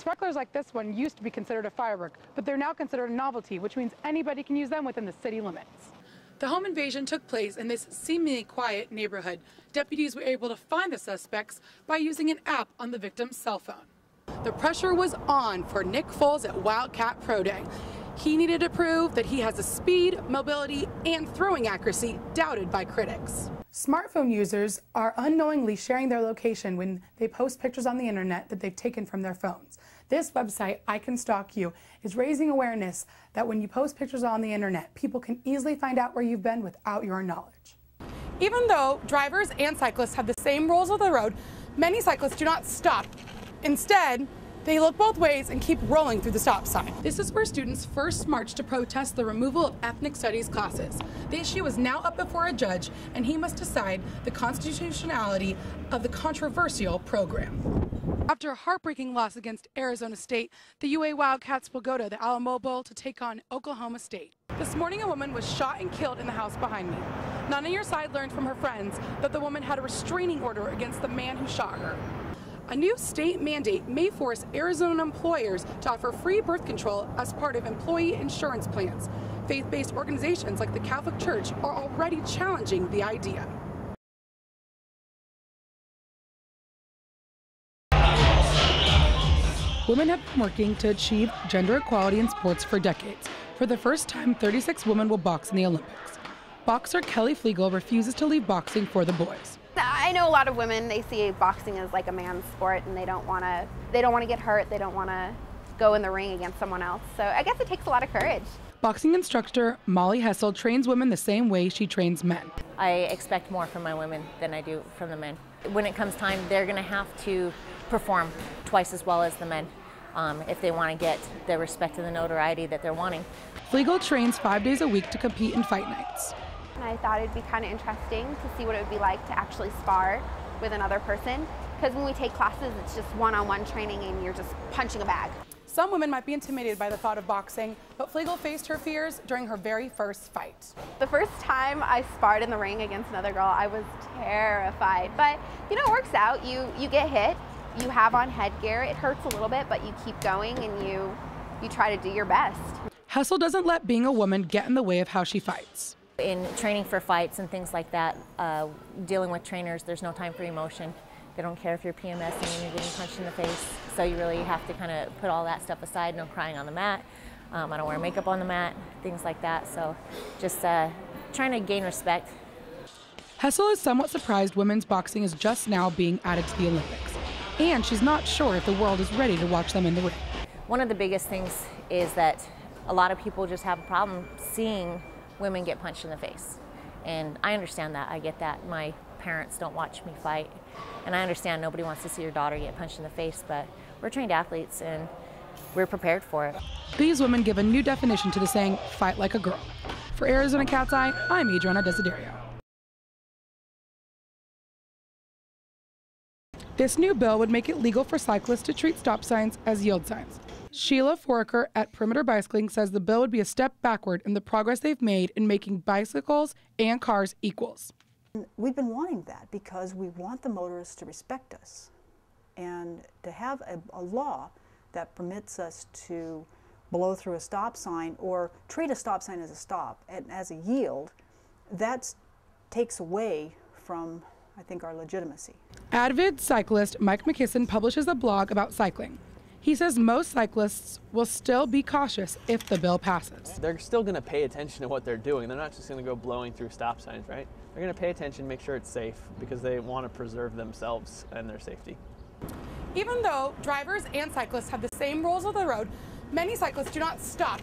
Sparklers like this one used to be considered a firework, but they're now considered a novelty, which means anybody can use them within the city limits. The home invasion took place in this seemingly quiet neighborhood. Deputies were able to find the suspects by using an app on the victim's cell phone. The pressure was on for Nick Foles at Wildcat Pro Day. He needed to prove that he has the speed, mobility, and throwing accuracy doubted by critics. Smartphone users are unknowingly sharing their location when they post pictures on the internet that they've taken from their phones. This website, I Can Stalk You, is raising awareness that when you post pictures on the internet, people can easily find out where you've been without your knowledge. Even though drivers and cyclists have the same rules of the road, many cyclists do not stop. Instead, they look both ways and keep rolling through the stop sign. This is where students first marched to protest the removal of ethnic studies classes. The issue is now up before a judge, and he must decide the constitutionality of the controversial program. After a heartbreaking loss against Arizona State, the UA Wildcats will go to the Alamo Bowl to take on Oklahoma State. This morning, a woman was shot and killed in the house behind me. None on your side learned from her friends that the woman had a restraining order against the man who shot her. A new state mandate may force Arizona employers to offer free birth control as part of employee insurance plans. Faith-based organizations like the Catholic Church are already challenging the idea. Women have been working to achieve gender equality in sports for decades. For the first time, 36 women will box in the Olympics. Boxer Kelly Flegel refuses to leave boxing for the boys. I know a lot of women, they see boxing as like a man's sport, and they don't want to get hurt, they don't want to go in the ring against someone else. So I guess it takes a lot of courage. Boxing instructor Molly Hessel trains women the same way she trains men. I expect more from my women than I do from the men. When it comes time, they're going to have to perform twice as well as the men if they want to get the respect and the notoriety that they're wanting. Flegel trains 5 days a week to compete in fight nights. And I thought it'd be kind of interesting to see what it would be like to actually spar with another person, because when we take classes, it's just one-on-one training and you're just punching a bag. Some women might be intimidated by the thought of boxing, but Flegel faced her fears during her very first fight. The first time I sparred in the ring against another girl, I was terrified. But, you know, it works out. You get hit, you have on headgear, it hurts a little bit, but you keep going and you try to do your best. Hessel doesn't let being a woman get in the way of how she fights. In training for fights and things like that, dealing with trainers, there's no time for emotion. They don't care if you're PMSing and you're getting punched in the face. So you really have to kind of put all that stuff aside. No crying on the mat. I don't wear makeup on the mat, things like that. So just trying to gain respect. Hessel is somewhat surprised women's boxing is just now being added to the Olympics. And she's not sure if the world is ready to watch them in the ring. One of the biggest things is that a lot of people just have a problem seeing women get punched in the face. And I understand that, I get that. My parents don't watch me fight. And I understand nobody wants to see your daughter get punched in the face, but we're trained athletes and we're prepared for it. These women give a new definition to the saying, fight like a girl. For Arizona Cat's Eye, I'm Adriana Desiderio. This new bill would make it legal for cyclists to treat stop signs as yield signs. Sheila Foraker at Perimeter Bicycling says the bill would be a step backward in the progress they've made in making bicycles and cars equals. We've been wanting that because we want the motorists to respect us, and to have a law that permits us to blow through a stop sign or treat a stop sign as a stop and as a yield, that takes away from, I think, our legitimacy. Avid cyclist Mike McKisson publishes a blog about cycling. He says most cyclists will still be cautious if the bill passes. They're still going to pay attention to what they're doing. They're not just going to go blowing through stop signs, right? They're going to pay attention, make sure it's safe, because they want to preserve themselves and their safety. Even though drivers and cyclists have the same rules of the road, many cyclists do not stop.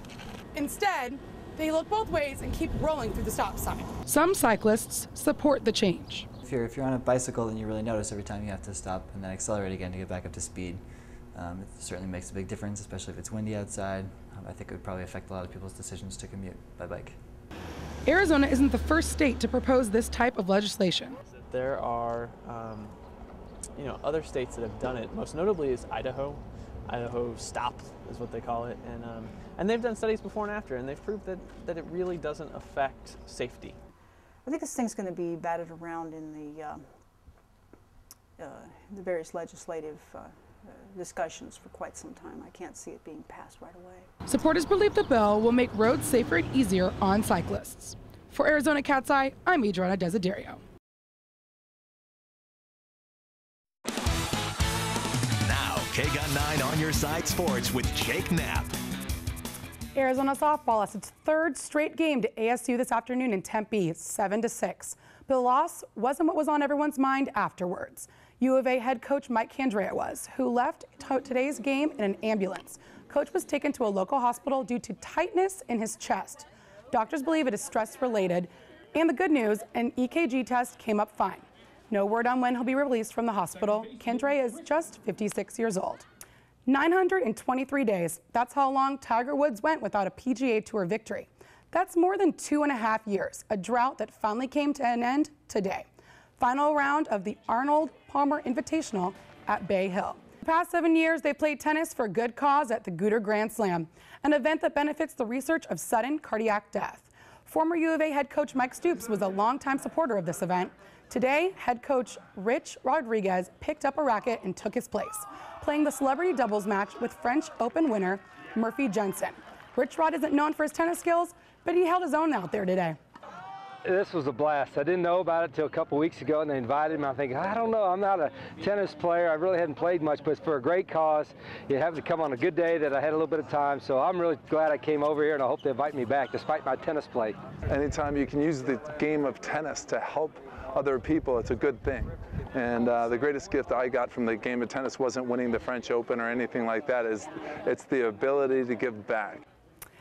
Instead, they look both ways and keep rolling through the stop sign. Some cyclists support the change. If you're on a bicycle, then you really notice every time you have to stop and then accelerate again to get back up to speed. It certainly makes a big difference, especially if it's windy outside. I think it would probably affect a lot of people's decisions to commute by bike. Arizona isn't the first state to propose this type of legislation. There are other states that have done it. Most notably is Idaho. Idaho Stop is what they call it. And they've done studies before and after, and they've proved that it really doesn't affect safety. I think this thing's going to be batted around in the various legislative discussions for quite some time. I can't see it being passed right away. Supporters believe the bill will make roads safer and easier on cyclists. For Arizona Cat's Eye, I'm Adriana Desiderio. Now, KGUN 9 on your side sports with Jake Knapp. Arizona softball lost its third straight game to ASU this afternoon in Tempe, 7-6. But the loss wasn't what was on everyone's mind afterwards. U of A head coach Mike Candrea was, who left today's game in an ambulance. Coach was taken to a local hospital due to tightness in his chest. Doctors believe it is stress-related. And the good news, an EKG test came up fine. No word on when he'll be released from the hospital. Candrea is just 56 years old. 923 days. That's how long Tiger Woods went without a PGA Tour victory. That's more than 2.5 years, a drought that finally came to an end today. Final round of the Arnold Palmer Invitational at Bay Hill. The past 7 years, they played tennis for a good cause at the Gooter Grand Slam, an event that benefits the research of sudden cardiac death. Former U of A head coach Mike Stoops was a longtime supporter of this event. Today, head coach Rich Rodriguez picked up a racket and took his place, playing the celebrity doubles match with French Open winner Murphy Jensen. Rich Rod isn't known for his tennis skills, but he held his own out there today. This was a blast. I didn't know about it till a couple weeks ago, and they invited me. I'm thinking, I don't know, I'm not a tennis player. I really hadn't played much, but it's for a great cause. You have to come on a good day that I had a little bit of time, so I'm really glad I came over here, and I hope they invite me back, despite my tennis play. Anytime you can use the game of tennis to help other people, it's a good thing. And the greatest gift I got from the game of tennis wasn't winning the French Open or anything like that. It's the ability to give back.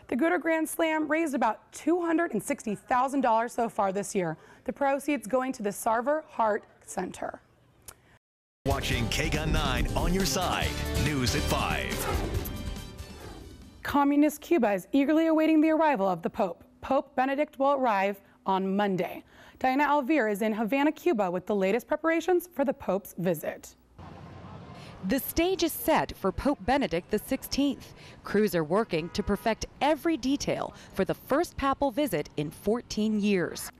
The Gooter Grand Slam raised about $260,000 so far this year. The proceeds going to the Sarver Heart Center. Watching KGUN 9 on your side. News at 5. Communist Cuba is eagerly awaiting the arrival of the Pope. Pope Benedict will arrive on Monday. Diana Alvear is in Havana, Cuba with the latest preparations for the Pope's visit. The stage is set for Pope Benedict XVI. Crews are working to perfect every detail for the first papal visit in 14 years.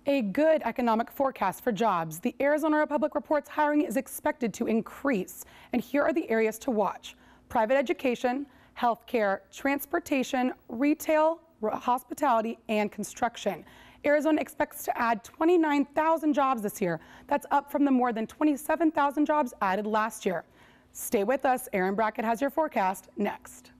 A good economic forecast for jobs. The Arizona Republic reports hiring is expected to increase. And here are the areas to watch: private education, healthcare, transportation, retail, hospitality, and construction. Arizona expects to add 29,000 jobs this year. That's up from the more than 27,000 jobs added last year. Stay with us. Aaron Brackett has your forecast next.